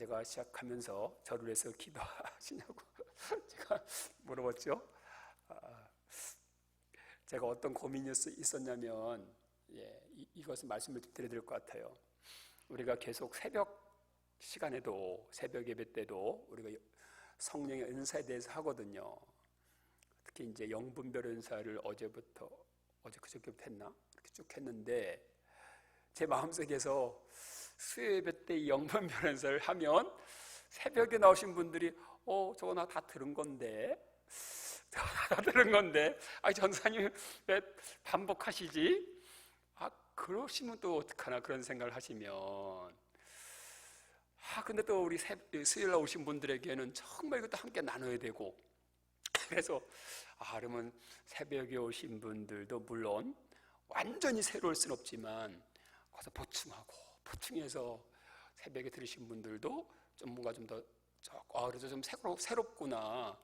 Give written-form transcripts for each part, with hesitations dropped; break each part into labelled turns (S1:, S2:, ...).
S1: 제가 시작하면서 저를 위해서 기도하시냐고 제가 물어봤죠. 제가 어떤 고민이 있었냐면 이것을 말씀을 드려야 될 것 같아요. 우리가 계속 새벽 시간에도, 새벽 예배 때도 우리가 성령의 은사에 대해서 하거든요. 특히 이제 영분별 은사를 어제 그저께부터 했나? 이렇게 쭉 했는데, 제 마음속에서 수요 예배 때 이 영분별 은사를 하면 새벽에 나오신 분들이 저거 나 다 들은 건데, 전사님 왜 반복하시지? 그러시면 또 어떡하나, 그런 생각을 하시면, 근데 또 우리 수요일 날 오신 분들에게는 정말 이것도 함께 나눠야 되고, 그래서 그러면 새벽에 오신 분들도 물론 완전히 새로울 순 없지만 거기서 보충해서 새벽에 들으신 분들도 좀 뭔가 좀 더 그래서 좀 새롭구나,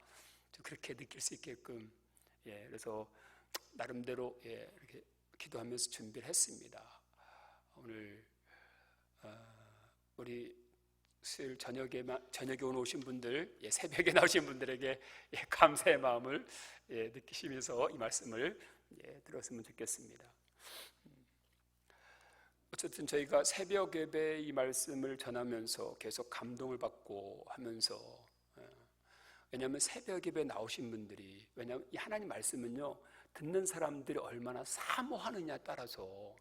S1: 좀 그렇게 느낄 수 있게끔, 그래서 나름대로 이렇게 기도하면서 준비를 했습니다. 오늘 우리 수요일 저녁에 오늘 오신 분들, 새벽에 나오신 분들에게 감사의 마음을 느끼시면서 이 말씀을 들었으면 좋겠습니다. 어쨌든 저희가 새벽 예배 이 말씀을 전하면서 계속 감동을 받고 하면서, 왜냐하면 새벽 예배 나오신 분들이, 왜냐하면 이 하나님 말씀은요, 듣는 사람들이 얼마나 사모하느냐에 따라서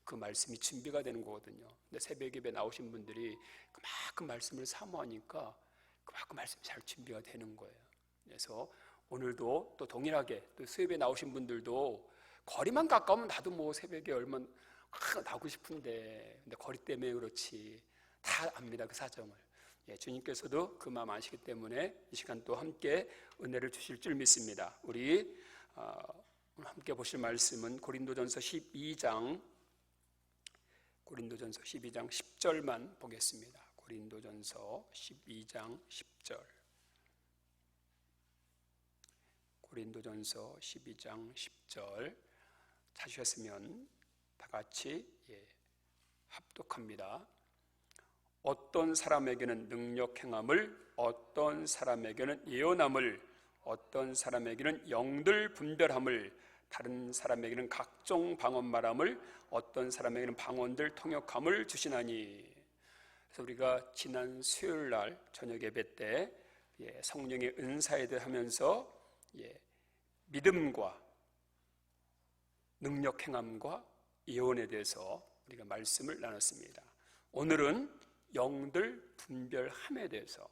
S1: 그 말씀이 준비가 되는 거거든요. 근데 새벽 예배 나오신 분들이 그만큼 말씀을 사모하니까 그만큼 말씀이 잘 준비가 되는 거예요. 그래서 오늘도 또 동일하게 또 수요예배 나오신 분들도 거리만 가까우면 나도 뭐 새벽에 얼마나 나오고 싶은데, 근데 거리 때문에 그렇지, 다 압니다, 그 사정을. 주님께서도 그 마음 아시기 때문에 이 시간 또 함께 은혜를 주실 줄 믿습니다. 우리 오늘 함께 보실 말씀은 고린도전서 12장 10절만 보겠습니다. 고린도전서 12장 10절. 고린도전서 12장 10절 찾으셨으면 다 같이 합독합니다. 어떤 사람에게는 능력 행함을, 어떤 사람에게는 예언함을, 어떤 사람에게는 영들 분별함을, 다른 사람에게는 각종 방언 말함을, 어떤 사람에게는 방언들 통역함을 주시나니. 그래서 우리가 지난 수요일 날 저녁 예배 때 성령의 은사에 대해 하면서 믿음과 능력 행함과 예언에 대해서 우리가 말씀을 나눴습니다. 오늘은 영들 분별함에 대해서,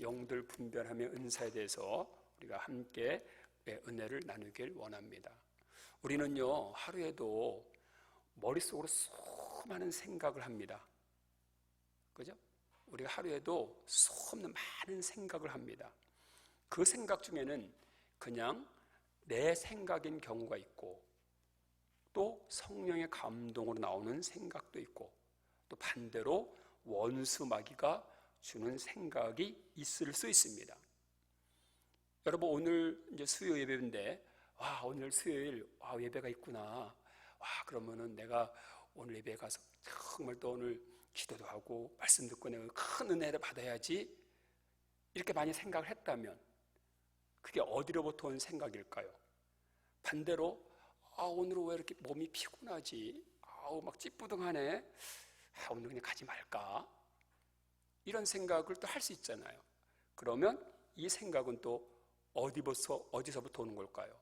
S1: 영들 분별함의 은사에 대해서 우리가 함께 은혜를 나누길 원합니다. 우리는요, 하루에도 머릿속으로 수많은 생각을 합니다. 그죠? 우리가 하루에도 수없는 많은 생각을 합니다. 그 생각 중에는 그냥 내 생각인 경우가 있고, 또 성령의 감동으로 나오는 생각도 있고, 또 반대로 원수 마귀가 주는 생각이 있을 수 있습니다. 여러분, 오늘 이제 수요 예배인데, 오늘 수요일 예배가 있구나. 그러면은 내가 오늘 예배 가서 정말 또 오늘 기도도 하고 말씀 듣고 내가 큰 은혜를 받아야지, 이렇게 많이 생각을 했다면 그게 어디로부터 온 생각일까요? 반대로 오늘은 왜 이렇게 몸이 피곤하지? 막 찌뿌둥하네. 오늘 그냥 가지 말까? 이런 생각을 또 할 수 있잖아요. 그러면 이 생각은 또 어디서부터 오는 걸까요?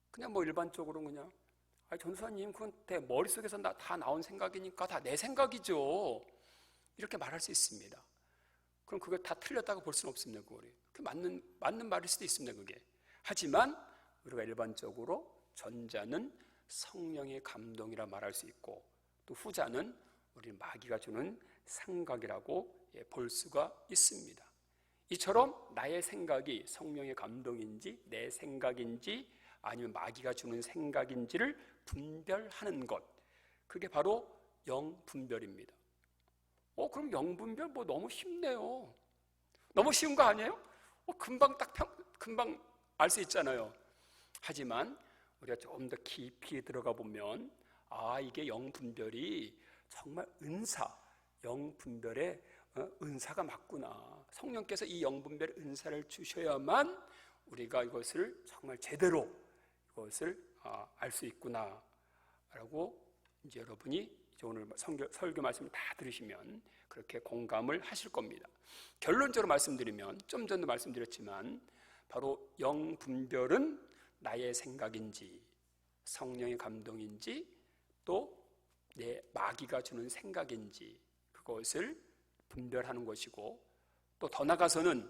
S1: 그냥 뭐 일반적으로 그냥 전사님, 그건 내 머릿속에서 다 나온 생각이니까 다 내 생각이죠, 이렇게 말할 수 있습니다. 그럼 그걸 다 틀렸다고 볼 수는 없습니다. 그게 맞는 말일 수도 있습니다, 그게. 하지만 우리가 일반적으로 전자는 성령의 감동이라 말할 수 있고, 또 후자는 우리 마귀가 주는 생각이라고 볼 수가 있습니다. 이처럼 나의 생각이 성령의 감동인지 내 생각인지 아니면 마귀가 주는 생각인지를 분별하는 것, 그게 바로 영분별입니다. 그럼 영분별 너무 쉽네요. 너무 쉬운 거 아니에요? 금방 알 수 있잖아요. 하지만 우리가 좀 더 깊이 들어가 보면 이게 영분별이 정말 은사, 영분별의 은사가 맞구나. 성령께서 이 영분별의 은사를 주셔야만 우리가 이것을 정말 제대로 이것을 알 수 있구나 라고 이제 여러분이 이제 오늘 설교 말씀을 다 들으시면 그렇게 공감을 하실 겁니다. 결론적으로 말씀드리면 좀 전도 말씀드렸지만 바로 영분별은 나의 생각인지 성령의 감동인지 또 내 마귀가 주는 생각인지 그것을 분별하는 것이고, 또 더 나아가서는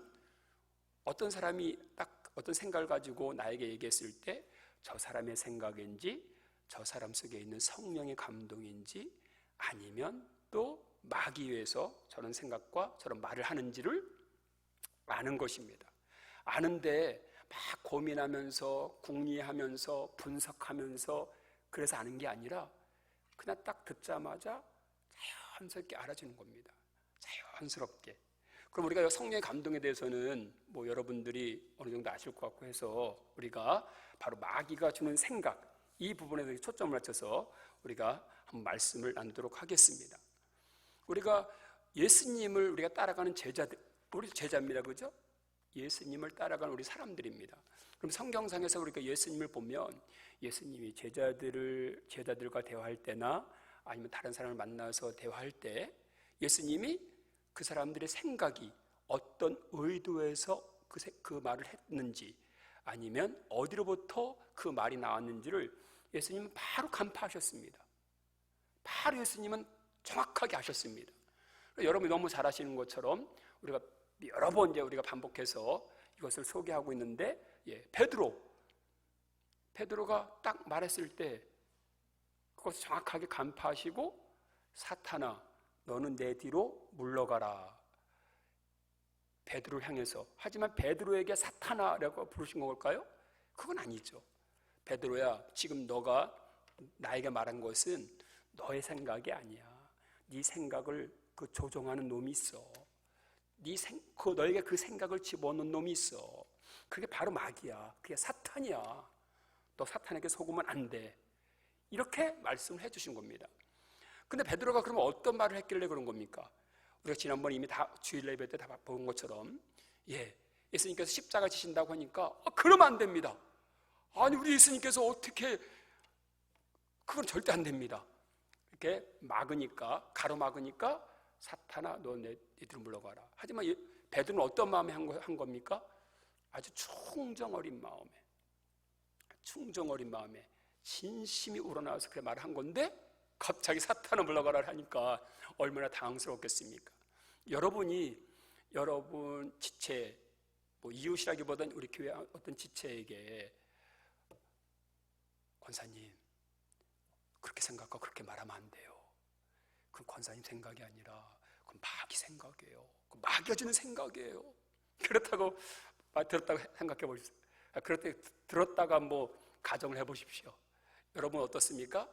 S1: 어떤 사람이 딱 어떤 생각을 가지고 나에게 얘기했을 때 저 사람의 생각인지 저 사람 속에 있는 성령의 감동인지 아니면 또 마귀에서 저런 생각과 저런 말을 하는지를 아는 것입니다. 아는데 막 고민하면서 궁리하면서 분석하면서 그래서 아는 게 아니라 그냥 딱 듣자마자 자연스럽게 알아주는 겁니다. 자연스럽게. 그럼 우리가 성령의 감동에 대해서는 뭐 여러분들이 어느 정도 아실 것 같고 해서 우리가 바로 마귀가 주는 생각, 이 부분에 대해서 초점을 맞춰서 우리가 한번 말씀을 나누도록 하겠습니다. 우리가 예수님을 우리가 따라가는 제자들, 우리 제자입니다. 그죠? 예수님을 따라가는 우리 사람들입니다. 그럼 성경상에서 우리가 예수님을 보면 예수님이 제자들과 대화할 때나 아니면 다른 사람을 만나서 대화할 때 예수님이 그 사람들의 생각이 어떤 의도에서 그 말을 했는지 아니면 어디로부터 그 말이 나왔는지를 예수님은 바로 간파하셨습니다. 바로 예수님은 정확하게 아셨습니다. 여러분이 너무 잘 아시는 것처럼 우리가 여러 번 이제 우리가 반복해서 이것을 소개하고 있는데, 베드로가 딱 말했을 때 그것을 정확하게 간파하시고 사탄아 너는 내 뒤로 물러가라. 베드로를 향해서. 하지만 베드로에게 사탄아라고 부르신 걸까요? 그건 아니죠. 베드로야, 지금 너가 나에게 말한 것은 너의 생각이 아니야. 네 생각을 조종하는 놈이 있어. 너에게 그 생각을 집어넣는 놈이 있어. 그게 바로 마귀야. 그게 사탄이야. 너 사탄에게 속으면 안 돼. 이렇게 말씀을 해주신 겁니다. 근데 베드로가 그러면 어떤 말을 했길래 그런 겁니까? 우리가 지난번 이미 다 주일 예배 때 다 본 것처럼 예수님께서 십자가 지신다고 하니까 그러면 안 됩니다. 아니 우리 예수님께서 어떻게, 그건 절대 안 됩니다. 이렇게 가로막으니까 사탄아 너 내 뒤로 물러가라. 하지만 베드로는 어떤 마음에 한 겁니까? 아주 충정 어린 마음에 진심이 우러나와서 그 말을 한 건데 갑자기 사탄을 물러가라 하니까 얼마나 당황스럽겠습니까? 여러분 지체, 이웃이라기보다는 우리 교회 어떤 지체에게 권사님 그렇게 생각하고 그렇게 말하면 안 돼요. 그건 권사님 생각이 아니라 그건 마귀 생각이에요. 그건 마귀가 주는 생각이에요. 그렇다고 생각해 보십시오. 그렇게 들었다가 가정을 해보십시오. 여러분 어떻습니까?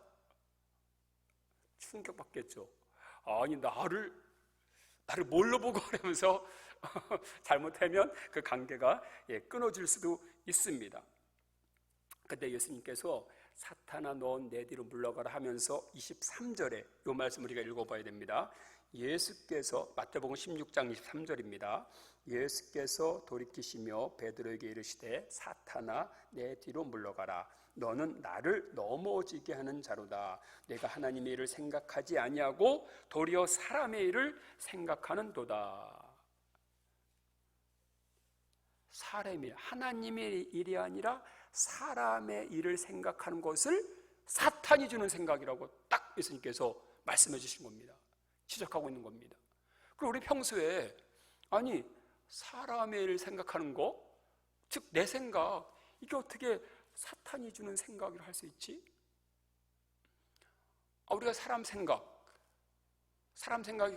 S1: 충격받겠죠. 아니 나를 뭘로 보고 그러면서 잘못하면 그 관계가 끊어질 수도 있습니다. 그런데 예수님께서 사탄아 넌 내 뒤로 물러가라 하면서 23절에 이 말씀 우리가 읽어봐야 됩니다. 예수께서 마태복음 16장 23절입니다. 예수께서 돌이키시며 베드로에게 이르시되 사탄아 내 뒤로 물러가라. 너는 나를 넘어지게 하는 자로다. 내가 하나님의 일을 생각하지 아니하고 도리어 사람의 일을 생각하는도다. 사람의 일, 하나님의 일이 아니라 사람의 일을 생각하는 것을 사탄이 주는 생각이라고 딱 예수님께서 말씀해 주신 겁니다. 지적하고 있는 겁니다. 그리고 우리 평소에 사람의 일을 생각하는 거, 즉 내 생각, 이게 어떻게 사탄이 주는 생각을 할 수 있지? 우리가 사람 생각이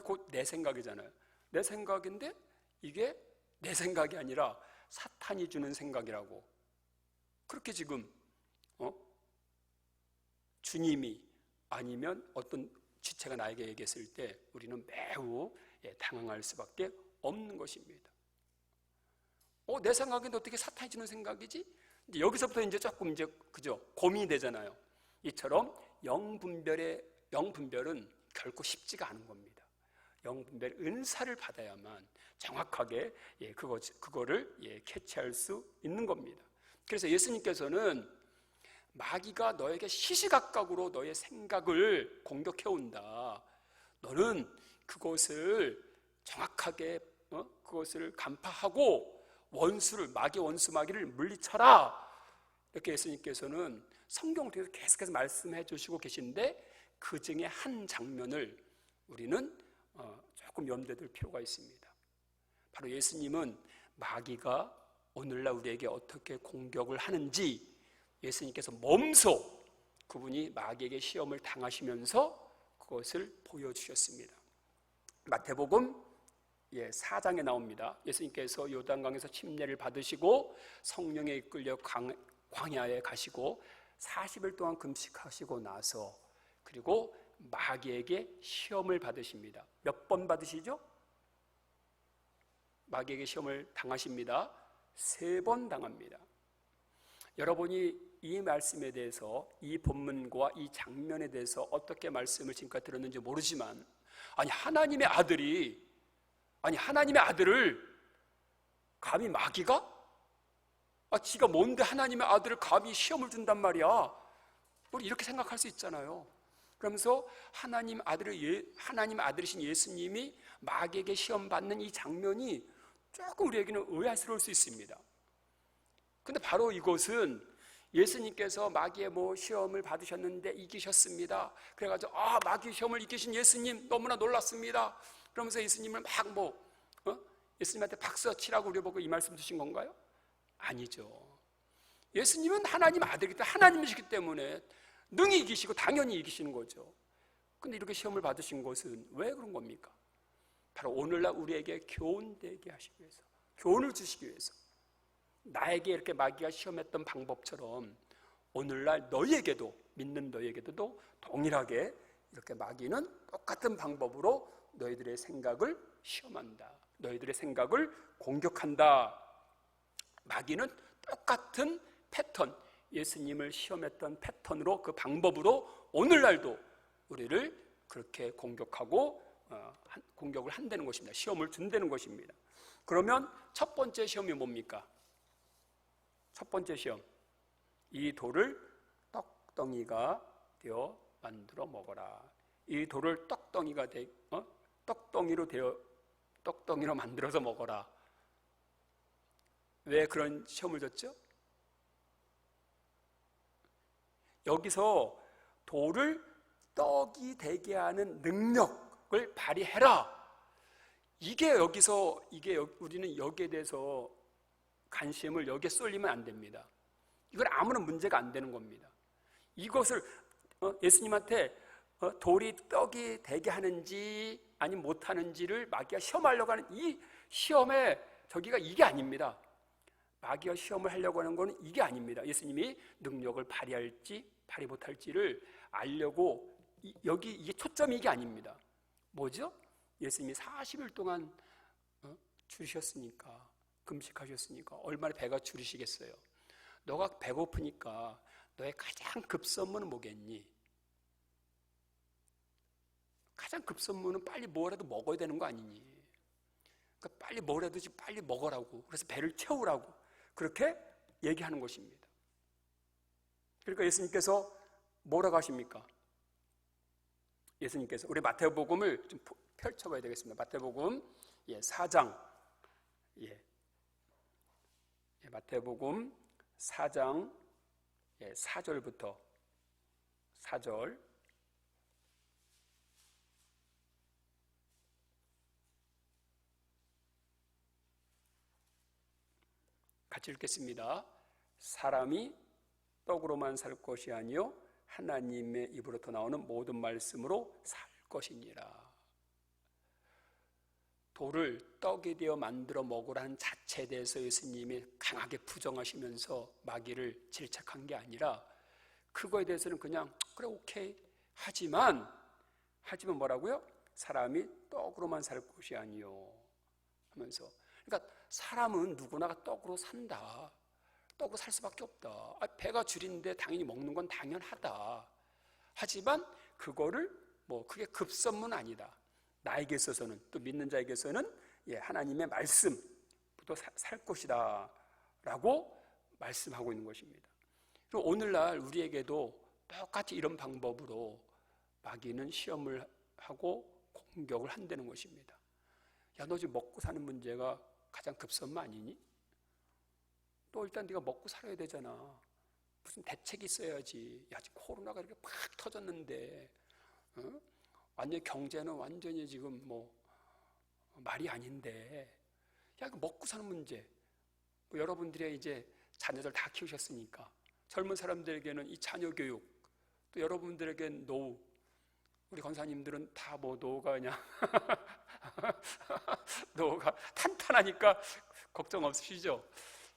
S1: 곧 내 생각이잖아요. 내 생각인데 이게 내 생각이 아니라 사탄이 주는 생각이라고. 그렇게 지금 주님이 아니면 어떤 지체가 나에게 얘기했을 때 우리는 매우 당황할 수밖에 없는 것입니다. 내 생각인데 어떻게 사탄이 주는 생각이지? 이제 여기서부터 이제 조금 그죠? 고민이 되잖아요. 이처럼 영분별은 결코 쉽지가 않은 겁니다. 영분별 은사를 받아야만 정확하게 그거를 캐치할 수 있는 겁니다. 그래서 예수님께서는 마귀가 너에게 시시각각으로 너의 생각을 공격해온다. 너는 그것을 정확하게 그것을 간파하고 마귀 원수 마귀를 물리쳐라. 이렇게 예수님께서는 성경을 통해서 계속해서 말씀해 주시고 계신데 그 중에 한 장면을 우리는 조금 염두에 둘 필요가 있습니다. 바로 예수님은 마귀가 오늘날 우리에게 어떻게 공격을 하는지 예수님께서 몸소 그분이 마귀에게 시험을 당하시면서 그것을 보여주셨습니다. 마태복음 4장에 나옵니다. 예수님께서 요단강에서 침례를 받으시고 성령에 이끌려 광야에 가시고 40일 동안 금식하시고 나서 그리고 마귀에게 시험을 받으십니다. 몇 번 받으시죠? 마귀에게 시험을 당하십니다. 3번 당합니다. 여러분이 이 말씀에 대해서 이 본문과 이 장면에 대해서 어떻게 말씀을 지금까지 들었는지 모르지만 하나님의 아들을 감히 마귀가? 지가 뭔데 하나님의 아들을 감히 시험을 준단 말이야. 우리 이렇게 생각할 수 있잖아요. 그러면서 하나님 아들이신 예수님이 마귀에게 시험 받는 이 장면이 조금 우리에게는 의아스러울 수 있습니다. 근데 바로 이것은 예수님께서 마귀의 시험을 받으셨는데 이기셨습니다. 그래가지고 마귀 시험을 이기신 예수님 너무나 놀랐습니다. 그러면서 예수님을 예수님한테 박수 치라고 우려보고 이 말씀 주신 건가요? 아니죠. 예수님은 하나님 아들이기 때문에 하나님이시기 때문에 능히 이기시고 당연히 이기시는 거죠. 근데 이렇게 시험을 받으신 것은 왜 그런 겁니까? 바로 오늘날 우리에게 교훈되게 하시기 위해서, 교훈을 주시기 위해서. 나에게 이렇게 마귀가 시험했던 방법처럼 오늘날 믿는 너희에게도 동일하게 이렇게 마귀는 똑같은 방법으로 너희들의 생각을 시험한다. 너희들의 생각을 공격한다. 마귀는 똑같은 패턴, 예수님을 시험했던 패턴으로 그 방법으로 오늘날도 우리를 그렇게 공격을 한다는 것입니다. 시험을 준다는 것입니다. 그러면 첫 번째 시험이 뭡니까? 첫 번째 시험, 이 돌을 떡덩이가 되어 만들어 먹어라. 이 돌을 떡덩이로 만들어서 먹어라. 왜 그런 시험을 줬죠? 여기서 돌을 떡이 되게 하는 능력을 발휘해라. 우리는 여기에 대해서 관심을 여기에 쏠리면 안 됩니다. 이건 아무런 문제가 안 되는 겁니다. 이것을 예수님한테 돌이 떡이 되게 하는지 아니면 못하는지를 마귀가 시험하려고 하는 이 시험의 저기가 이게 아닙니다. 마귀가 시험을 하려고 하는 것은 이게 아닙니다. 예수님이 능력을 발휘할지 발휘 못할지를 알려고 이게 초점이 이게 아닙니다. 뭐죠? 예수님이 40일 동안 줄이셨으니까, 금식하셨으니까 얼마나 배가 줄이시겠어요. 너가 배고프니까 너의 가장 급선무는 뭐겠니? 가장 급선무는 빨리 뭐라도 먹어야 되는 거 아니니? 그러니까 빨리 뭐라도 빨리 먹으라고, 그래서 배를 채우라고 그렇게 얘기하는 것입니다. 그러니까 예수님께서 뭐라고 하십니까? 예수님께서 우리 마태복음을 좀 펼쳐봐야 되겠습니다. 마태복음 4장, 마태복음 4장 4절부터 4절. 같이 읽겠습니다. 사람이 떡으로만 살 것이 아니요 하나님의 입으로부터 나오는 모든 말씀으로 살 것이니라. 돌을 떡이 되어 만들어 먹으라는 자체에 대해서 예수님이 강하게 부정하시면서 마귀를 질책한 게 아니라 그거에 대해서는 그냥 그래 오케이 하지만 뭐라고요? 사람이 떡으로만 살 것이 아니요 하면서, 그러니까 사람은 누구나 떡으로 산다. 떡으로 살 수밖에 없다. 배가 줄인데 당연히 먹는 건 당연하다. 하지만 그거를 그게 급선무는 아니다. 나에게 있어서는, 또 믿는 자에게서는 하나님의 말씀부터 살 것이다 라고 말씀하고 있는 것입니다. 그리고 오늘날 우리에게도 똑같이 이런 방법으로 마귀는 시험을 하고 공격을 한다는 것입니다. 야, 너 지금 먹고 사는 문제가 가장 급선무 아니니? 너 일단 네가 먹고 살아야 되잖아. 무슨 대책이 있어야지. 야, 지금 코로나가 이렇게 팍 터졌는데 완전히 경제는 완전히 지금 뭐 말이 아닌데, 야, 이거 먹고 사는 문제. 뭐 여러분들의 이제 자녀들 다 키우셨으니까 젊은 사람들에게는 이 자녀 교육, 또 여러분들에게는 노후, 우리 권사님들은 다 뭐 노후가 그냥 노후가 탄탄하니까 걱정 없으시죠?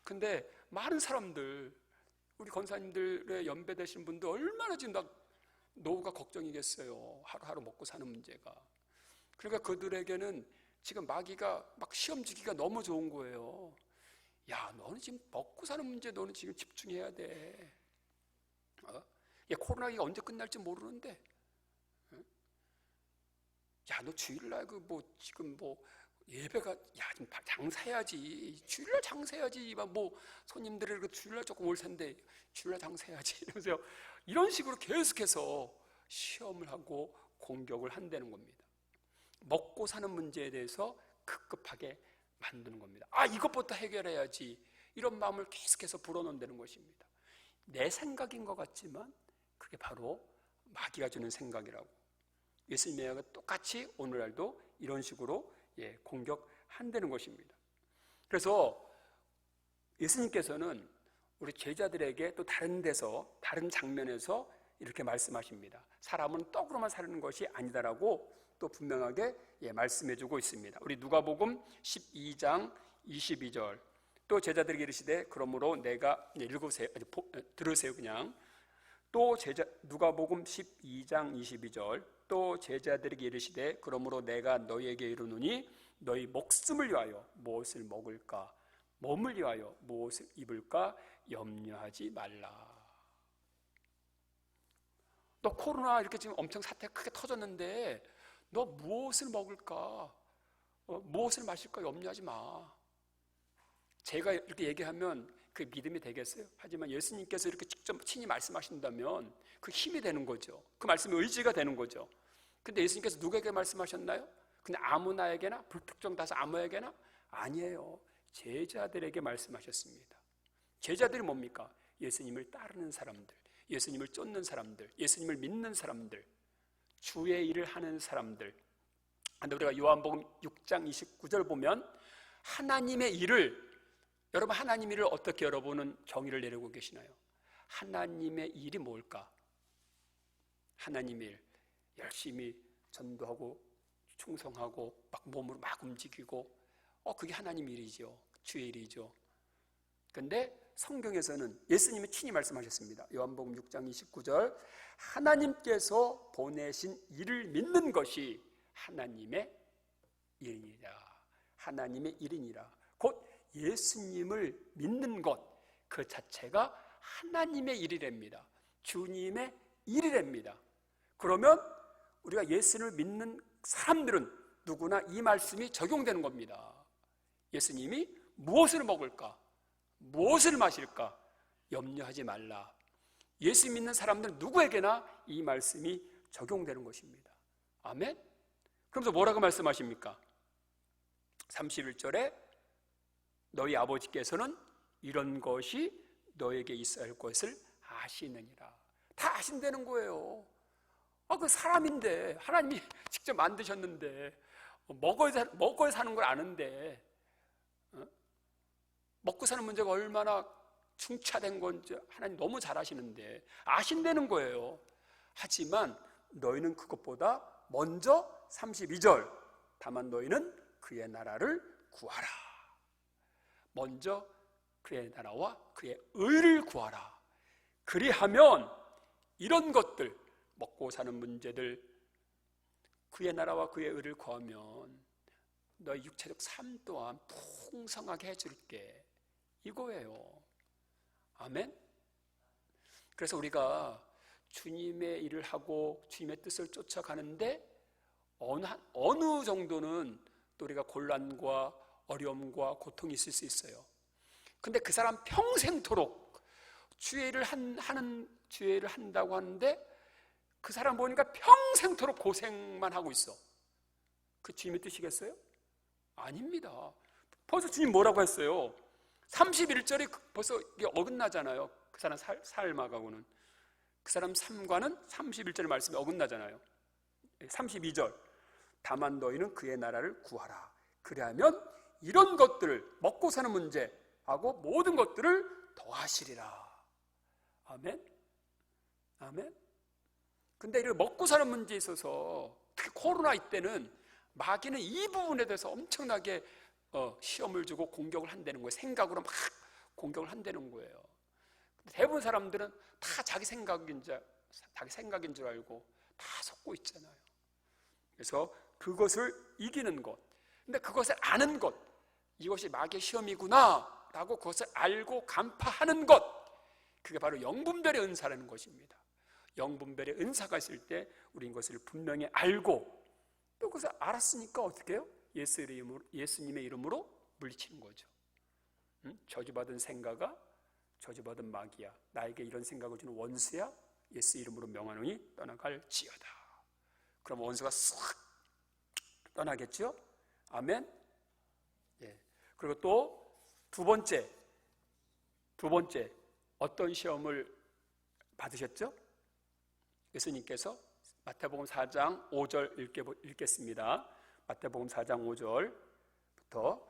S1: 근데 많은 사람들, 우리 권사님들의 연배 되신 분들 얼마나 지금 노후가 걱정이겠어요. 하루하루 먹고 사는 문제가. 그러니까 그들에게는 지금 마귀가 막 시험 주기가 너무 좋은 거예요. 야, 너는 지금 먹고 사는 문제 너는 지금 집중해야 돼. 코로나가 언제 끝날지 모르는데, 야, 너 주일날 지금 예배가, 야, 지금 장사해야지. 주일날 장사해야지. 뭐 손님들이 그 주일날 조금 올 텐데 주일날 장사해야지. 이러면서 이런 식으로 계속해서 시험을 하고 공격을 한다는 겁니다. 먹고 사는 문제에 대해서 급급하게 만드는 겁니다. 이것부터 해결해야지. 이런 마음을 계속해서 불어넣는다는 것입니다. 내 생각인 것 같지만 그게 바로 마귀가 주는 생각이라고. 예수님과 똑같이 오늘날도 이런 식으로 공격한다는 것입니다. 그래서 예수님께서는 우리 제자들에게 또 다른 데서, 다른 장면에서 이렇게 말씀하십니다. 사람은 떡으로만 사는 것이 아니다라고 또 분명하게 말씀해주고 있습니다. 우리 누가복음 12장 22절. 또 제자들에게 이르시되 그러므로 내가, 읽으세요. 들으세요 그냥. 또 누가복음 12장 22절. 또 제자들에게 이르시되 그러므로 내가 너희에게 이르노니 너희 목숨을 위하여 무엇을 먹을까, 몸을 위하여 무엇을 입을까 염려하지 말라. 너 코로나 이렇게 지금 엄청 사태가 크게 터졌는데 너 무엇을 먹을까, 무엇을 마실까 염려하지 마. 제가 이렇게 얘기하면 그 믿음이 되겠어요? 하지만 예수님께서 이렇게 직접 친히 말씀하신다면 그 힘이 되는 거죠. 그 말씀이 의지가 되는 거죠. 근데 예수님께서 누구에게 말씀하셨나요? 그냥 아무나에게나, 불특정 다수 아무에게나? 아니에요. 제자들에게 말씀하셨습니다. 제자들이 뭡니까? 예수님을 따르는 사람들, 예수님을 쫓는 사람들, 예수님을 믿는 사람들, 주의 일을 하는 사람들. 근데 우리가 요한복음 6장 29절 보면 하나님의 일을, 여러분 하나님의 일을 어떻게 여러분은 정의를 내리고 계시나요? 하나님의 일이 뭘까? 하나님의 일, 열심히 전도하고 충성하고 막 몸으로 막 움직이고, 그게 하나님 일이죠. 주의 일이죠. 그런데 성경에서는 예수님이 친히 말씀하셨습니다. 요한복음 6장 29절, 하나님께서 보내신 일을 믿는 것이 하나님의 일이니라. 하나님의 일이니라. 곧 예수님을 믿는 것 그 자체가 하나님의 일이랍니다. 주님의 일이랍니다. 그러면 우리가 예수를 믿는 사람들은 누구나 이 말씀이 적용되는 겁니다. 예수님이 무엇을 먹을까, 무엇을 마실까 염려하지 말라. 예수 믿는 사람들 누구에게나 이 말씀이 적용되는 것입니다. 아멘? 그러면서 뭐라고 말씀하십니까? 31절에 너희 아버지께서는 이런 것이 너에게 있어야 할 것을 아시느니라. 다 아신다는 거예요. 그 사람인데, 하나님이 직접 만드셨는데, 먹어야 사는 걸 아는데, 먹고 사는 문제가 얼마나 중차된 건지 하나님 너무 잘 아시는데 아신다는 거예요. 하지만 너희는 그것보다 먼저 32절, 다만 너희는 그의 나라를 구하라. 먼저 그의 나라와 그의 의를 구하라. 그리하면 이런 것들, 먹고 사는 문제들, 그의 나라와 그의 의를 구하면 너의 육체적 삶 또한 풍성하게 해줄게, 이거예요. 아멘? 그래서 우리가 주님의 일을 하고 주님의 뜻을 쫓아가는데 어느 정도는 또 우리가 곤란과 어려움과 고통이 있을 수 있어요. 근데 그 사람 평생토록 주의를 한다고 하는데 그 사람 보니까 평생토록 고생만 하고 있어. 그 주님의 뜻이겠어요? 아닙니다. 벌써 주님 뭐라고 했어요? 31절이 벌써 이게 어긋나잖아요. 그 사람 삶하고는. 그 사람 삶과는 31절의 말씀이 어긋나잖아요. 32절, 다만 너희는 그의 나라를 구하라. 그리하면 이런 것들을, 먹고 사는 문제하고 모든 것들을 더하시리라. 아멘? 아멘? 근데 이 먹고 사는 문제에 있어서 특히 코로나 이때는 마귀는 이 부분에 대해서 엄청나게 시험을 주고 공격을 한다는 거예요. 생각으로 막 공격을 한다는 거예요. 대부분 사람들은 다 자기 생각인 줄 알고 다 속고 있잖아요. 그래서 그것을 이기는 것, 근데 그것을 아는 것, 이것이 마귀의 시험이구나 라고 그것을 알고 간파하는 것, 그게 바로 영분별의 은사라는 것입니다. 영분별의 은사가 있을 때 우리는 그것을 분명히 알고 또 그것을 알았으니까 어떻게 해요? 예수님의 이름으로 물리치는 거죠. 저주받은 생각아, 저주받은 마귀야, 나에게 이런 생각을 주는 원수야, 예수 이름으로 명하노니 떠나갈지어다. 그럼 원수가 싹 떠나겠죠? 아멘? 예. 그리고 또 두 번째 어떤 시험을 받으셨죠? 예수님께서 마태복음 4장 5절 읽겠습니다. 마태복음 4장 5절부터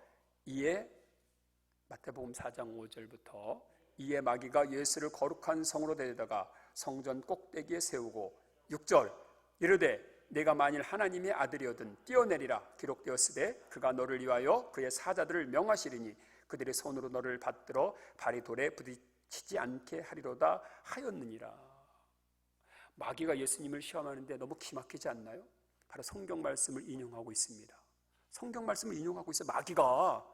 S1: 마태복음 4장 5절부터 이에 마귀가 예수를 거룩한 성으로 데려다가 성전 꼭대기에 세우고 6절 이르되 내가 만일 하나님의 아들이거든 뛰어내리라 기록되었으되 그가 너를 위하여 그의 사자들을 명하시리니 그들의 손으로 너를 받들어 발이 돌에 부딪히지 않게 하리로다 하였느니라. 마귀가 예수님을 시험하는데 너무 기막히지 않나요? 바로 성경 말씀을 인용하고 있습니다. 성경 말씀을 인용하고 있어요. 마귀가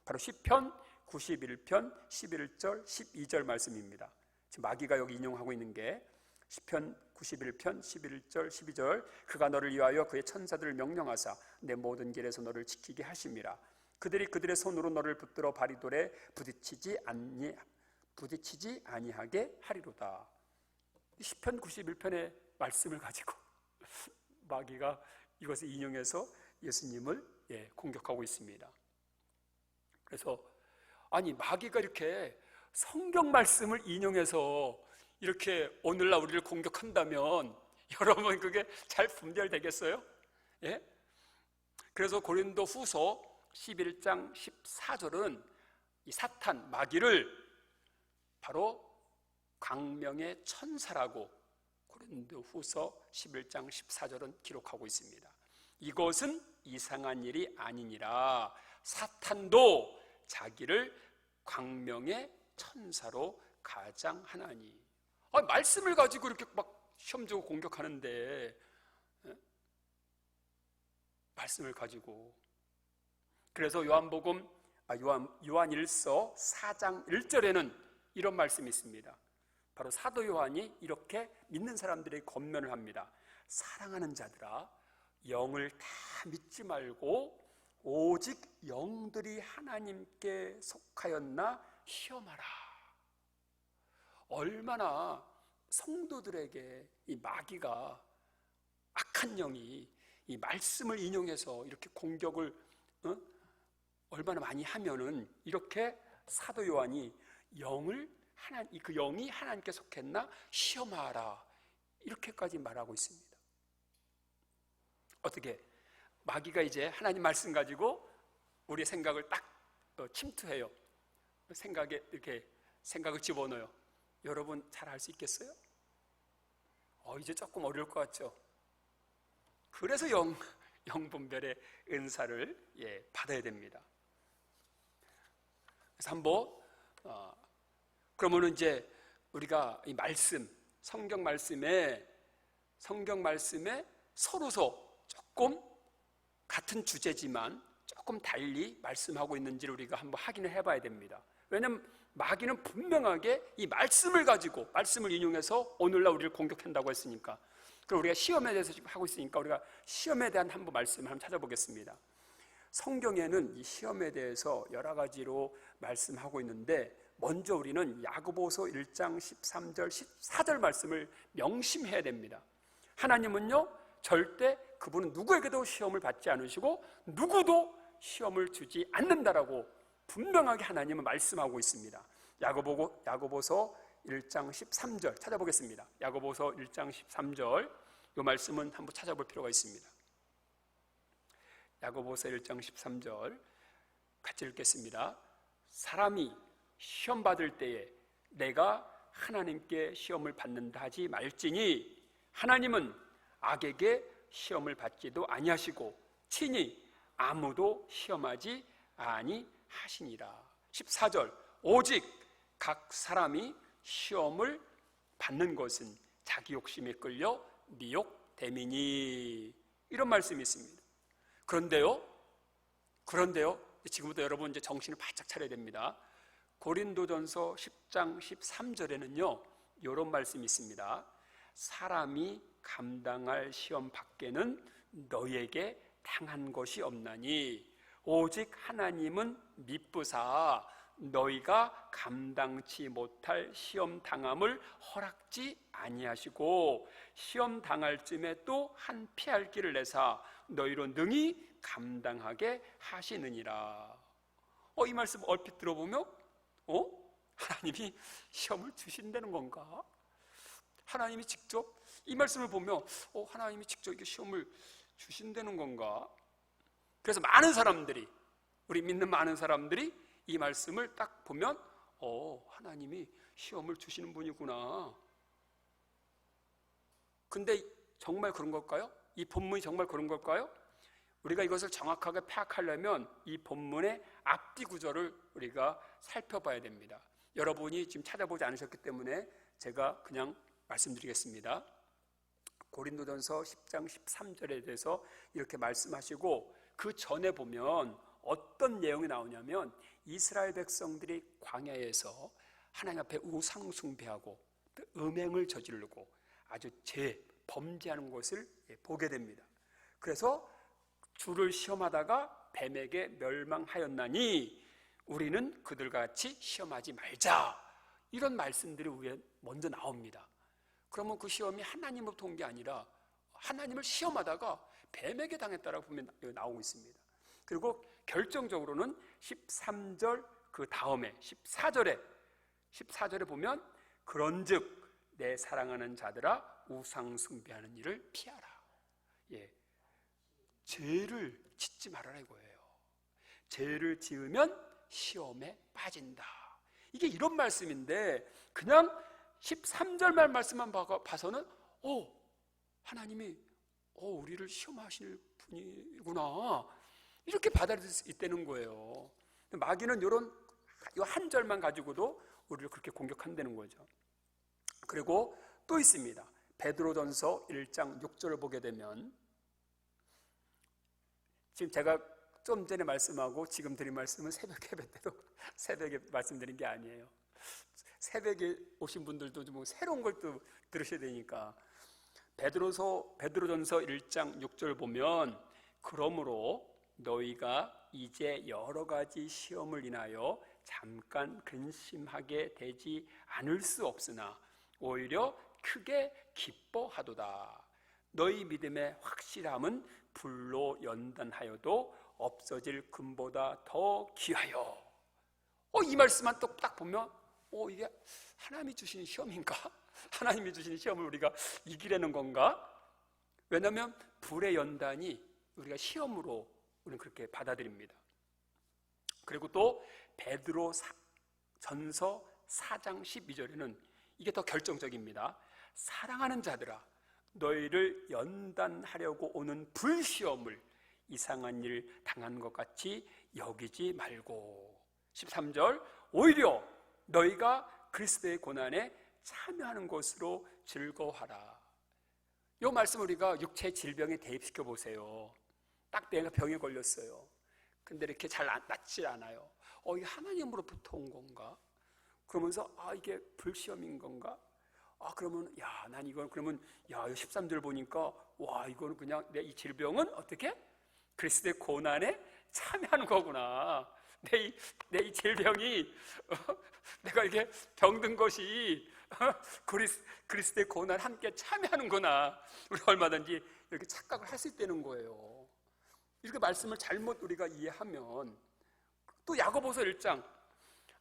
S1: 바로 시편 91편 11절 12절 말씀입니다. 지금 마귀가 여기 인용하고 있는 게 시편 91편 11절 12절 그가 너를 위하여 그의 천사들을 명령하사 내 모든 길에서 너를 지키게 하심이라. 그들이 그들의 손으로 너를 붙들어 발이 돌에 부딪히지 아니하게 하리로다. 시편 91편의 말씀을 가지고 마귀가 이것을 인용해서 예수님을 공격하고 있습니다. 그래서 아니 마귀가 이렇게 성경 말씀을 인용해서 이렇게 오늘날 우리를 공격한다면 여러분 그게 잘 분별되겠어요? 예? 그래서 고린도 후서 11장 14절은 이 사탄 마귀를 바로 광명의 천사라고 고린도 후서 11장 14절은 기록하고 있습니다. 이것은 이상한 일이 아니니라 사탄도 자기를 광명의 천사로 가장하나니. 말씀을 가지고 이렇게 막 시험 주고 공격하는데 말씀을 가지고. 그래서 요한일서 4장 1절에는 이런 말씀이 있습니다. 바로 사도 요한이 이렇게 믿는 사람들에게 권면을 합니다. 사랑하는 자들아 영을 다 믿지 말고 오직 영들이 하나님께 속하였나 시험하라. 얼마나 성도들에게 이 마귀가 악한 영이 이 말씀을 인용해서 이렇게 공격을 얼마나 많이 하면은 이렇게 사도 요한이 그 영이 하나님께 속했나 시험하라 이렇게까지 말하고 있습니다. 어떻게 마귀가 이제 하나님 말씀 가지고 우리의 생각을 딱 침투해요. 생각에 이렇게 생각을 집어넣어요. 여러분 잘 알 수 있겠어요? 이제 조금 어려울 것 같죠? 그래서 영분별의 은사를 받아야 됩니다. 그래서 한번 그러면은 이제 우리가 이 말씀, 성경 말씀에 서로서 조금 같은 주제지만 조금 달리 말씀하고 있는지를 우리가 한번 확인을 해봐야 됩니다. 왜냐하면 마귀는 분명하게 이 말씀을 가지고 말씀을 인용해서 오늘날 우리를 공격한다고 했으니까 그럼 우리가 시험에 대해서 지금 하고 있으니까 우리가 시험에 대한 한번 말씀을 한번 찾아보겠습니다. 성경에는 이 시험에 대해서 여러 가지로 말씀하고 있는데, 먼저 우리는 야고보서 1장 13절 14절 말씀을 명심해야 됩니다. 하나님은요, 절대 그분은 누구에게도 시험을 받지 않으시고 누구도 시험을 주지 않는다라고 분명하게 하나님은 말씀하고 있습니다. 야고보서 1장 13절 찾아보겠습니다. 야고보서 1장 13절, 이 말씀은 한번 찾아볼 필요가 있습니다. 야고보서 1장 13절 같이 읽겠습니다. 사람이 시험 받을 때에 내가 하나님께 시험을 받는다 하지 말지니 하나님은 악에게 시험을 받지도 아니하시고 친히 아무도 시험하지 아니하시니라. 14절 오직 각 사람이 시험을 받는 것은 자기 욕심에 끌려 미혹됨이니, 이런 말씀이 있습니다. 그런데요 지금부터 여러분 이제 정신을 바짝 차려야 됩니다. 고린도전서 10장 13절에는요 이런 말씀이 있습니다. 사람이 감당할 시험 밖에는 너희에게 당한 것이 없나니 오직 하나님은 미쁘사 너희가 감당치 못할 시험 당함을 허락지 아니하시고 시험 당할 쯤에 또 한 피할 길을 내사 너희로 능히 감당하게 하시느니라. 이 말씀 얼핏 들어보면 하나님이 시험을 주신다는 건가? 하나님이 직접 이 말씀을 보면 하나님이 직접 이렇게 시험을 주신다는 건가? 그래서 많은 사람들이, 우리 믿는 많은 사람들이 이 말씀을 딱 보면 하나님이 시험을 주시는 분이구나. 근데 정말 그런 걸까요? 이 본문이 정말 그런 걸까요? 우리가 이것을 정확하게 파악하려면 이 본문의 앞뒤 구절을 우리가 살펴봐야 됩니다. 여러분이 지금 찾아보지 않으셨기 때문에 제가 그냥 말씀드리겠습니다. 고린도전서 10장 13절에 대해서 이렇게 말씀하시고, 그 전에 보면 어떤 내용이 나오냐면 이스라엘 백성들이 광야에서 하나님 앞에 우상 숭배하고 음행을 저지르고 아주 범죄하는 것을 보게 됩니다. 그래서 주를 시험하다가 뱀에게 멸망하였나니 우리는 그들과 같이 시험하지 말자, 이런 말씀들이 위에 먼저 나옵니다. 그러면 그 시험이 하나님으로부터 온 게 아니라 하나님을 시험하다가 뱀에게 당했다라고 보면 나오고 있습니다. 그리고 결정적으로는 13절 그 다음에 14절에 보면 그런즉 내 사랑하는 자들아 우상 숭배하는 일을 피하라. 죄를 짓지 말아라 이거예요. 죄를 지으면 시험에 빠진다. 이게 이런 말씀인데 그냥 13절만 말씀만 봐서는 하나님이 우리를 시험하실 분이구나 이렇게 받아들일 수 있다는 거예요. 마귀는 이런 한 절만 가지고도 우리를 그렇게 공격한다는 거죠. 그리고 또 있습니다. 베드로전서 1장 6절을 보게 되면, 지금 제가 좀 전에 말씀하고 지금 드린 말씀은 새벽 예배 때도 새벽에 말씀드린 게 아니에요. 새벽에 오신 분들도 좀 새로운 걸 또 들으셔야 되니까. 베드로전서 1장 6절 보면 그러므로 너희가 이제 여러 가지 시험을 인하여 잠깐 근심하게 되지 않을 수 없으나 오히려 크게 기뻐하도다. 너희 믿음의 확실함은 불로 연단하여도 없어질 금보다 더 귀하여. 이 말씀만 또 딱 보면 이게 하나님이 주시는 시험인가? 하나님이 주시는 시험을 우리가 이기려는 건가? 왜냐하면 불의 연단이 우리가 시험으로 우리는 그렇게 받아들입니다. 그리고 또 베드로 전서 4장 12절에는 이게 더 결정적입니다. 사랑하는 자들아 너희를 연단하려고 오는 불시험을 이상한 일 당한 것 같이 여기지 말고. 13절 오히려 너희가 그리스도의 고난에 참여하는 것으로 즐거워하라. 이 말씀을 우리가 육체의 질병에 대입시켜 보세요. 딱 내가 병에 걸렸어요. 근데 이렇게 잘 낫지 않아요. 이게 하나님으로부터 온 건가? 그러면서 이게 불시험인 건가? 그러면 난 이건 그러면 13절 보니까 이거는 그냥 내 이 질병은 어떻게? 그리스도의 고난에 참여하는 거구나. 내 이 질병이 내가 이렇게 병든 것이 그리스도의 고난 함께 참여하는구나. 우리 얼마든지 이렇게 착각을 할 수 있다는 거예요. 이렇게 말씀을 잘못 우리가 이해하면 또 야고보서 1장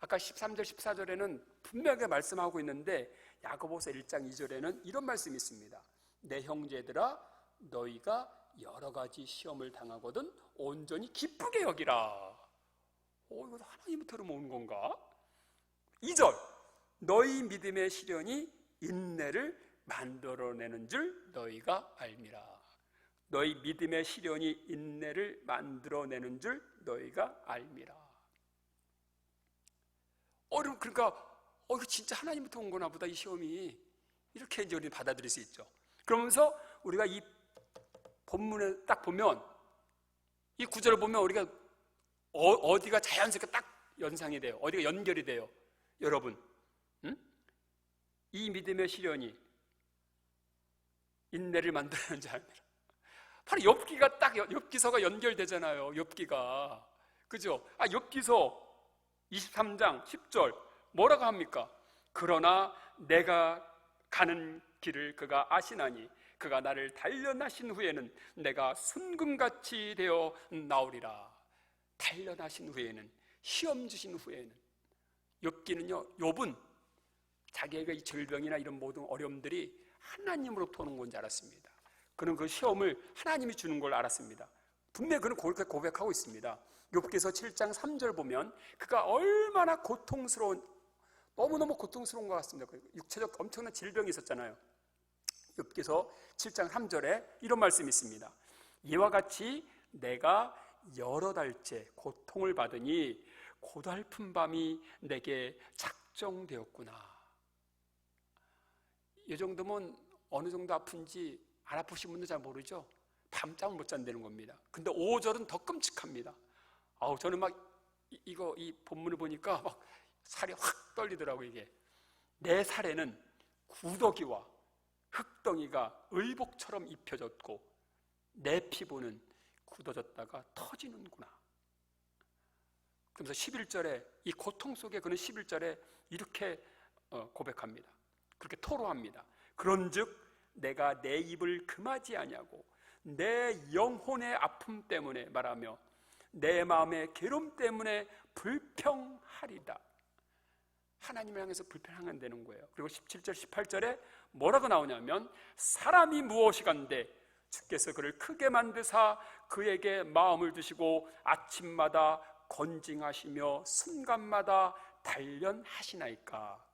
S1: 아까 13절 14절에는 분명하게 말씀하고 있는데 야고보서 1장 2절에는 이런 말씀이 있습니다. 내 형제들아 너희가 여러 가지 시험을 당하거든 온전히 기쁘게 여기라. 이거 하나님부터 들어온 건가? 2절 너희 믿음의 시련이 인내를 만들어내는 줄 너희가 알미라. 너희 믿음의 시련이 인내를 만들어내는 줄 너희가 알미라. 그러니까 이거 진짜 하나님부터 온 거나 보다 이 시험이. 이렇게 이제 우리는 받아들일 수 있죠. 그러면서 우리가 이 본문에 딱 보면 이 구절을 보면 우리가 어디가 자연스럽게 딱 연상이 돼요. 어디가 연결이 돼요. 여러분, 이 믿음의 시련이 인내를 만드는 줄 알미라. 바로 욥기가 딱 욥기서가 연결되잖아요. 욥기가. 그죠? 욥기서 23장 10절 뭐라고 합니까? 그러나 내가 가는 길을 그가 아시나니 그가 나를 단련하신 후에는 내가 순금같이 되어 나오리라. 단련하신 후에는, 시험 주신 후에는. 욥기는요, 욥은 자기에게 이 질병이나 이런 모든 어려움들이 하나님으로부터 오는 건지 알았습니다. 그는 그 시험을 하나님이 주는 걸 알았습니다. 분명히 그는 그렇게 고백하고 있습니다. 욥기서 7장 3절 보면 그가 얼마나 너무너무 고통스러운 것 같습니다. 육체적 엄청난 질병이 있었잖아요. 욥기서 7장 3절에 이런 말씀이 있습니다. 이와 같이 내가 여러 달째 고통을 받으니 고달픈 밤이 내게 작정되었구나. 이 정도면 어느 정도 아픈지 안 아프신 분도 잘 모르죠. 밤잠을 못 잔다는 겁니다. 근데 5절은 더 끔찍합니다. 저는 이 본문을 보니까 막 살이 확 떨리더라고요. 이게 내 살에는 구더기와 흙덩이가 의복처럼 입혀졌고 내 피부는 굳어졌다가 터지는구나. 그러면서 11절에 이 고통 속에 그는 11절에 이렇게 고백합니다. 그렇게 토로합니다. 그런즉 내가 내 입을 금하지 아니하고 내 영혼의 아픔 때문에 말하며 내 마음의 괴로움 때문에 불평하리다. 하나님을 향해서 불평한다는 거예요. 그리고 17절 18절에 뭐라고 나오냐면 사람이 무엇이간데 주께서 그를 크게 만드사 그에게 마음을 주시고 아침마다 건징하시며 순간마다 단련하시나이까.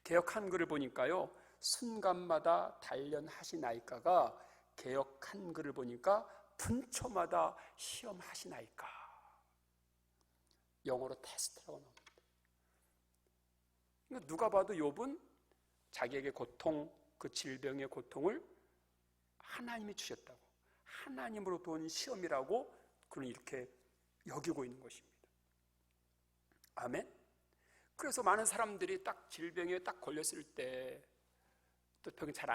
S1: 개역 한글을 보니까요, 순간마다 단련하시나이까가 개역 한글을 보니까 분초마다 시험하시나이까. 영어로 테스트라고 나옵니다. 그러니까 누가 봐도 욥은 자기에게 고통, 그 질병의 고통을 하나님이 주셨다고, 하나님으로부터 온 시험이라고 그는 이렇게 여기고 있는 것입니다. 아멘? 그래서 많은 사람들이 딱 질병에 딱 걸렸을 때, 또 병이 잘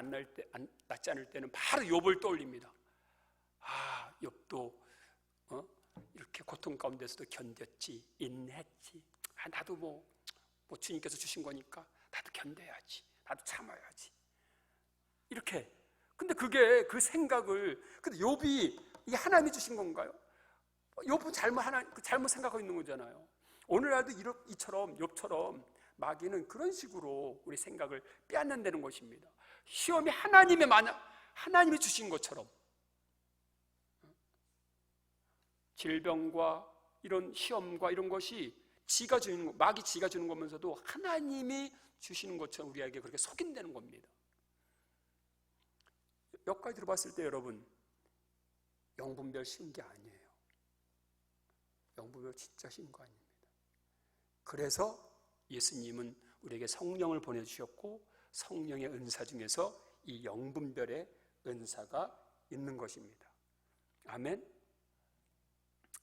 S1: 낫지 않을 때는 바로 욥을 떠올립니다. 욥도 이렇게 고통 가운데서도 견뎠지, 인내했지. 나도 뭐 주님께서 주신 거니까 나도 견뎌야지, 나도 참아야지. 이렇게. 근데 그게 그 생각을, 근데 욥이 이게 하나님이 주신 건가요? 욥은 잘못 생각하고 있는 거잖아요. 오늘날도 이처럼 욥처럼 마귀는 그런 식으로 우리 생각을 빼앗는다는 것입니다. 시험이 하나님이 주신 것처럼 질병과 이런 시험과 이런 것이 마귀 지가 주는 거면서도 하나님이 주시는 것처럼 우리에게 그렇게 속인다는 겁니다. 여기까지 들어봤을 때 여러분, 영분별 쉬운 게 아니에요. 영분별 진짜 쉬운 거 아닙니다. 그래서 예수님은 우리에게 성령을 보내주셨고 성령의 은사 중에서 이 영분별의 은사가 있는 것입니다. 아멘.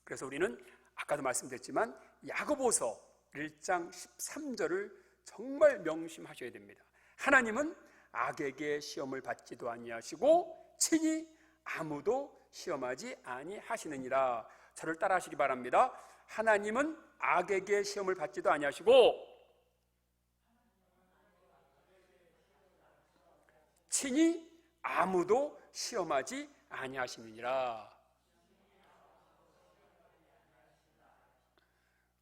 S1: 그래서 우리는 아까도 말씀드렸지만 야고보서 1장 13절을 정말 명심하셔야 됩니다. 하나님은 악에게 시험을 받지도 아니하시고 친히 아무도 시험하지 아니하시느니라. 저를 따라하시기 바랍니다. 하나님은 악에게 시험을 받지도 아니하시고 친히 아무도 시험하지 아니하시느니라.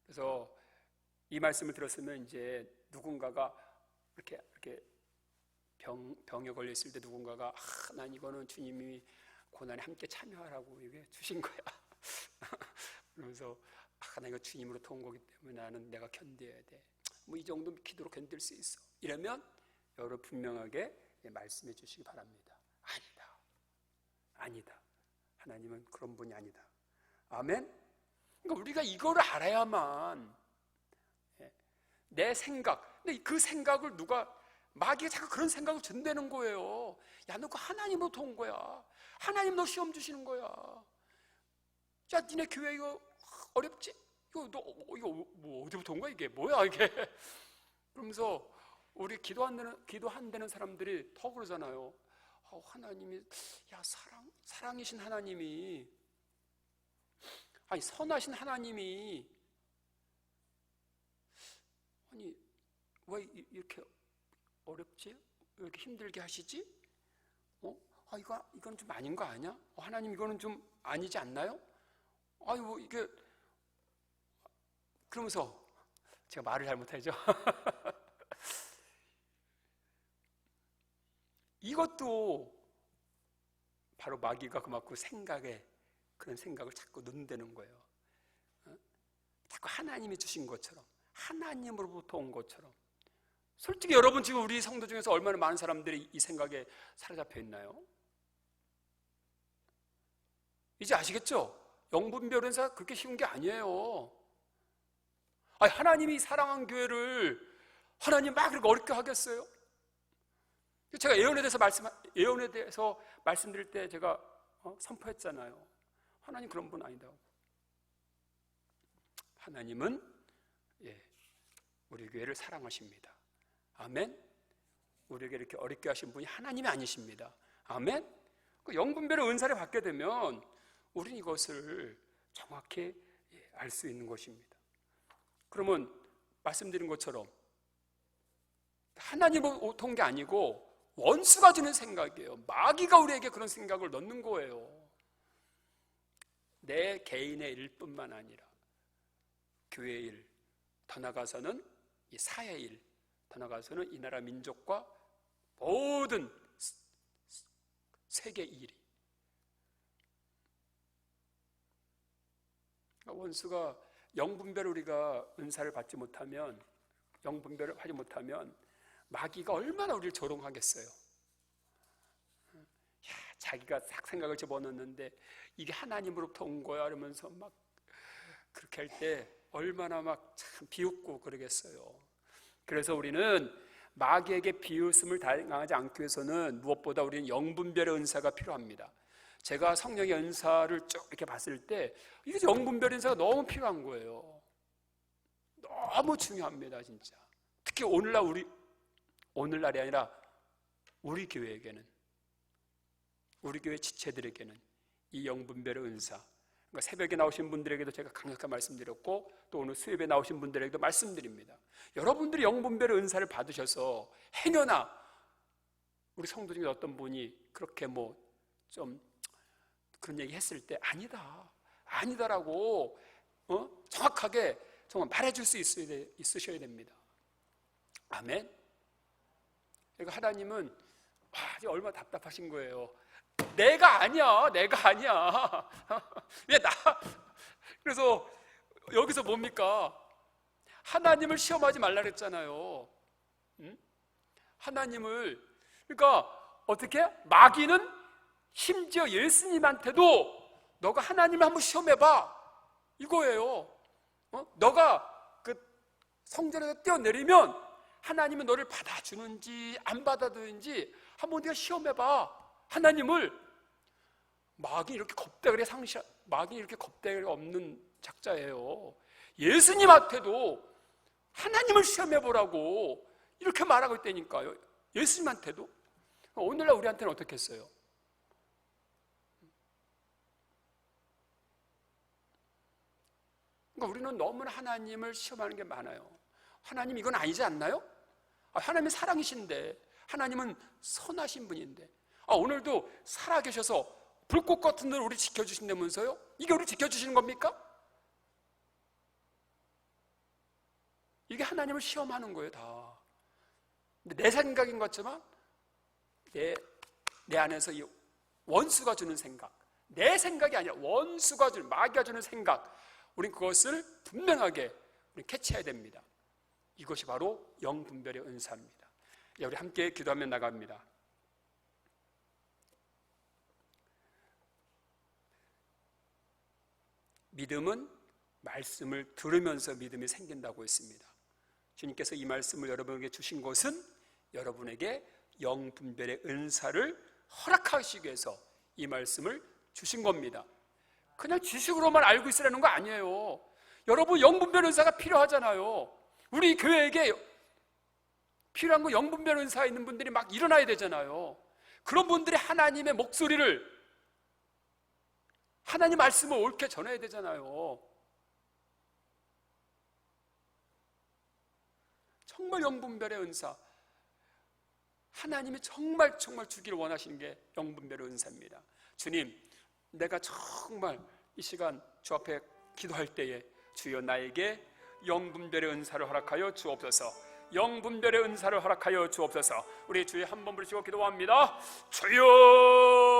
S1: 그래서 이 말씀을 들었으면 이제 누군가가 이렇게 병에 걸렸을 때 누군가가 난 이거는 주님이 고난에 함께 참여하라고 이게 주신 거야. 그러면서 나 이거 주님으로 도운 거기 때문에 나는 내가 견뎌야 돼. 뭐 이 정도 기도로 견딜 수 있어. 이러면 여러분 분명하게 말씀해 주시기 바랍니다. 아니다. 하나님은 그런 분이 아니다. 아멘. 그러니까 우리가 이거를 알아야만 내 생각, 근데 그 생각을 마귀가 자꾸 그런 생각을 준다는 거예요. 야, 너 그 하나님으로 도운 거야. 하나님 너 시험 주시는 거야. 야, 니네 교회 이거 어렵지? 이거 뭐 어디부터 온 거야 이게? 뭐야 이게? 그러면서 우리 기도한다는 사람들이 더 그러잖아요. 하나님이, 야, 사랑이신 하나님이, 아니 선하신 하나님이, 아니 왜 이렇게 어렵지? 왜 이렇게 힘들게 하시지? 이건 좀 아닌 거 아니야? 하나님 이거는 좀 아니지 않나요? 이게, 그러면서 제가 말을 잘못하죠. 이것도 바로 마귀가 그만큼 그런 생각을 자꾸 넣는다는 거예요. 자꾸 하나님이 주신 것처럼, 하나님으로부터 온 것처럼. 솔직히 여러분 지금 우리 성도 중에서 얼마나 많은 사람들이 이 생각에 사로잡혀 있나요? 이제 아시겠죠? 영분별 은사 그렇게 쉬운 게 아니에요. 하나님이 사랑한 교회를 하나님 막 그렇게 어렵게 하겠어요? 제가 예언에 대해서 말씀드릴 때 제가 선포했잖아요. 하나님 그런 분 아니다고. 하나님은 우리 교회를 사랑하십니다. 아멘. 우리에게 이렇게 어렵게 하신 분이 하나님이 아니십니다. 아멘. 그 영분별의 은사를 받게 되면 우리는 이것을 정확히 알 수 있는 것입니다. 그러면 말씀드린 것처럼 하나님으로 온 게 아니고 원수가 주는 생각이에요. 마귀가 우리에게 그런 생각을 넣는 거예요. 내 개인의 일뿐만 아니라 교회의 일, 더 나아가서는 이 사회의 일, 더 나아가서는 이 나라 민족과 모든 세계 일이. 원수가 영분별을 우리가 은사를 받지 못하면, 영분별을 하지 못하면 마귀가 얼마나 우리를 조롱하겠어요. 자기가 싹 생각을 집어넣는데 이게 하나님으로부터 온 거야 이러면서 막 그렇게 할 때 얼마나 막 참 비웃고 그러겠어요. 그래서 우리는 마귀에게 비웃음을 당하지 않기 위해서는 무엇보다 우리는 영분별의 은사가 필요합니다. 제가 성령의 은사를 쭉 이렇게 봤을 때 이게 영분별 은사가 너무 필요한 거예요. 너무 중요합니다, 진짜. 특히 오늘날이 아니라 우리 교회에게는, 우리 교회 지체들에게는 이 영분별의 은사, 그러니까 새벽에 나오신 분들에게도 제가 강력하게 말씀드렸고 또 오늘 수요일에 나오신 분들에게도 말씀드립니다. 여러분들이 영분별의 은사를 받으셔서 행여나 우리 성도 중에 어떤 분이 그렇게 좀 그런 얘기 했을 때 아니다라고 정확하게 정말 말해줄 수 있으셔야 됩니다. 아멘. 그러니까 하나님은 얼마나 답답하신 거예요. 내가 아니야. 왜 그래서 여기서 뭡니까? 하나님을 시험하지 말라 그랬잖아요. 하나님을, 그러니까 어떻게? 마귀는 심지어 예수님한테도 너가 하나님을 한번 시험해봐 이거예요. 너가 그 성전에서 뛰어내리면 하나님은 너를 받아주는지 안 받아주는지 한번 네가 시험해봐. 하나님을. 마귀 이렇게 겁대가 없는 작자예요. 예수님한테도 하나님을 시험해보라고 이렇게 말하고 있다니까요. 예수님한테도. 오늘날 우리한테는 어떻겠어요? 그러니까 우리는 너무나 하나님을 시험하는 게 많아요. 하나님 이건 아니지 않나요? 하나님은 사랑이신데, 하나님은 선하신 분인데, 오늘도 살아계셔서 불꽃 같은 늘 우리 지켜주신다면서요? 이게 우리 지켜주시는 겁니까? 이게 하나님을 시험하는 거예요, 다. 근데 내 생각인 것 같지만 내 안에서 이 원수가 주는 생각, 내 생각이 아니라 원수가 주는, 마귀가 주는 생각, 우린 그것을 분명하게 우리 캐치해야 됩니다. 이것이 바로 영분별의 은사입니다. 우리 함께 기도하며 나갑니다. 믿음은 말씀을 들으면서 믿음이 생긴다고 했습니다. 주님께서 이 말씀을 여러분에게 주신 것은 여러분에게 영분별의 은사를 허락하시기 위해서 이 말씀을 주신 겁니다. 그냥 지식으로만 알고 있으라는 거 아니에요. 여러분, 영분별 은사가 필요하잖아요. 우리 교회에게 필요한 거 영분별 은사 있는 분들이 막 일어나야 되잖아요. 그런 분들이 하나님의 목소리를, 하나님 말씀을 옳게 전해야 되잖아요. 정말 영분별의 은사, 하나님이 정말 주기를 원하시는 게 영분별의 은사입니다. 주님, 내가 정말 이 시간 주 앞에 기도할 때에 주여 나에게 영분별의 은사를 허락하여 주옵소서. 영분별의 은사를 허락하여 주옵소서. 우리 주여 한번 부르시고 기도합니다. 주여